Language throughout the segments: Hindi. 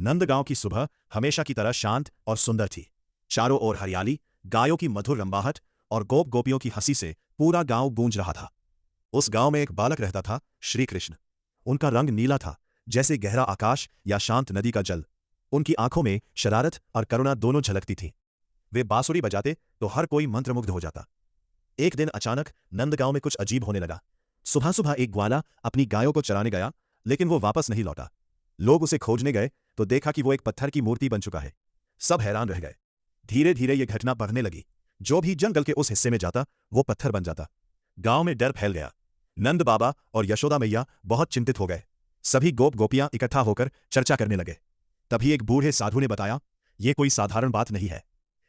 नंदगांव की सुबह हमेशा की तरह शांत और सुंदर थी। चारों ओर हरियाली, गायों की मधुर रंबाहट और गोप गोपियों की हंसी से पूरा गांव गूंज रहा था। उस गांव में एक बालक रहता था, श्री कृष्ण। उनका रंग नीला था, जैसे गहरा आकाश या शांत नदी का जल। उनकी आंखों में शरारत और करुणा दोनों झलकती थीं। वे बांसुरी बजाते तो हर कोई मंत्रमुग्ध हो जाता। एक दिन अचानक नंदगांव में कुछ अजीब होने लगा। सुबह सुबह एक ग्वाला अपनी गायों को चराने गया, लेकिन वो वापस नहीं लौटा। लोग उसे खोजने गए तो देखा कि वो एक पत्थर की मूर्ति बन चुका है। सब हैरान रह गए। धीरे धीरे ये घटना बढ़ने लगी। जो भी जंगल के उस हिस्से में जाता वो पत्थर बन जाता। गांव में डर फैल गया। नंद बाबा और यशोदा मैया बहुत चिंतित हो गए। सभी गोप गोपियां इकट्ठा होकर चर्चा करने लगे। तभी एक बूढ़े साधु ने बताया, ये कोई साधारण बात नहीं है।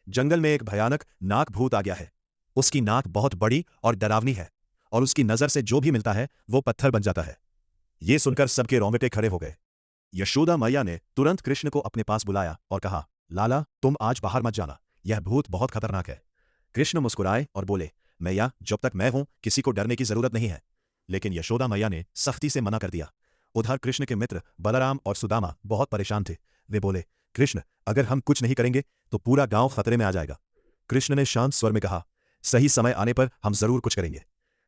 जंगल में एक भयानक नाग भूत आ गया है। उसकी नाक बहुत बड़ी और डरावनी है, और उसकी नजर से जो भी मिलता है वो पत्थर बन जाता है। ये सुनकर सबके रोंगटे खड़े हो गए। यशोदा मैया ने तुरंत कृष्ण को अपने पास बुलाया और कहा, लाला, तुम आज बाहर मत जाना, यह भूत बहुत खतरनाक है। कृष्ण मुस्कुराए और बोले, मैया, जब तक मैं हूं किसी को डरने की जरूरत नहीं है। लेकिन यशोदा मैया ने सख्ती से मना कर दिया। उधर कृष्ण के मित्र बलराम और सुदामा बहुत परेशान थे। वे बोले, कृष्ण, अगर हम कुछ नहीं करेंगे तो पूरा गांव खतरे में आ जाएगा। कृष्ण ने शांत स्वर में कहा, सही समय आने पर हम जरूर कुछ करेंगे।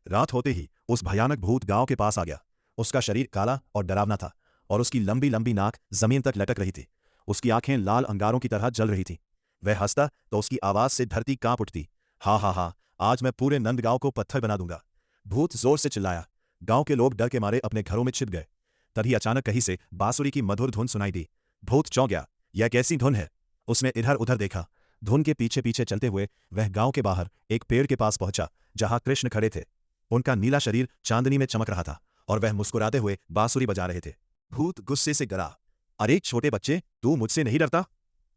रात होते ही उस भयानक भूत गांव के पास आ गया। उसका शरीर काला और डरावना था, और उसकी लंबी लंबी नाक जमीन तक लटक रही थी। उसकी आंखें लाल अंगारों की तरह जल रही थीं। वह हंसता तो उसकी आवाज से धरती कांप उठती। हा हा हा, आज मैं पूरे नंदगांव को पत्थर बना दूंगा। भूत जोर से चिल्लाया। गांव के लोग डर के मारे अपने घरों में छिप गए। तभी अचानक कहीं से बांसुरी की मधुर धुन सुनाई दी। भूत चौंक गया। यह कैसी धुन है? उसने इधर उधर देखा। धुन के पीछे पीछे चलते हुए वह गांव के बाहर एक पेड़ के पास पहुंचा, जहां कृष्ण खड़े थे। उनका नीला शरीर चांदनी में चमक रहा था, और वह मुस्कुराते हुए बांसुरी बजा रहे थे। भूत गुस्से से गरा, अरे छोटे बच्चे, तू मुझसे नहीं डरता?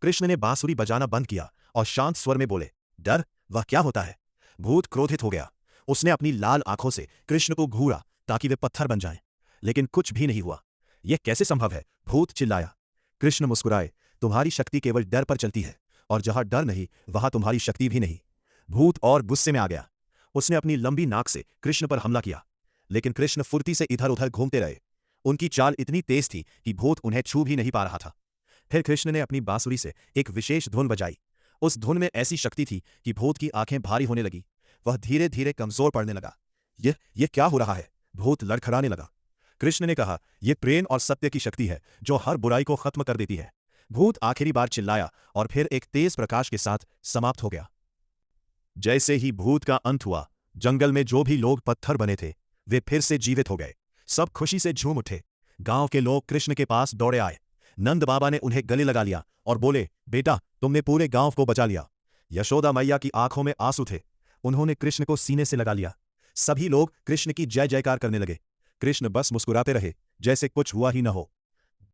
कृष्ण ने बांसुरी बजाना बंद किया और शांत स्वर में बोले, डर? वह क्या होता है? भूत क्रोधित हो गया। उसने अपनी लाल आंखों से कृष्ण को घूरा ताकि वे पत्थर बन जाएं, लेकिन कुछ भी नहीं हुआ। यह कैसे संभव है? भूत चिल्लाया। कृष्ण मुस्कुराए, तुम्हारी शक्ति केवल डर पर चलती है, और जहां डर नहीं वहां तुम्हारी शक्ति भी नहीं। भूत और गुस्से में आ गया। उसने अपनी लंबी नाक से कृष्ण पर हमला किया, लेकिन कृष्ण फुर्ती से इधर उधर घूमते रहे। उनकी चाल इतनी तेज थी कि भूत उन्हें छू भी नहीं पा रहा था। फिर कृष्ण ने अपनी बांसुरी से एक विशेष धुन बजाई। उस धुन में ऐसी शक्ति थी कि भूत की आंखें भारी होने लगी। वह धीरे धीरे कमजोर पड़ने लगा। यह क्या हो रहा है? भूत लड़खड़ाने लगा। कृष्ण ने कहा, यह प्रेम और सत्य की शक्ति है जो हर बुराई को खत्म कर देती है। भूत आखिरी बार चिल्लाया और फिर एक तेज प्रकाश के साथ समाप्त हो गया। जैसे ही भूत का अंत हुआ, जंगल में जो भी लोग पत्थर बने थे वे फिर से जीवित हो गए। सब खुशी से झूम उठे। गांव के लोग कृष्ण के पास दौड़े आए। नंद बाबा ने उन्हें गले लगा लिया और बोले, बेटा, तुमने पूरे गांव को बचा लिया। यशोदा मैया की आंखों में आंसू थे। उन्होंने कृष्ण को सीने से लगा लिया। सभी लोग कृष्ण की जय जयकार करने लगे। कृष्ण बस मुस्कुराते रहे, जैसे कुछ हुआ ही न हो।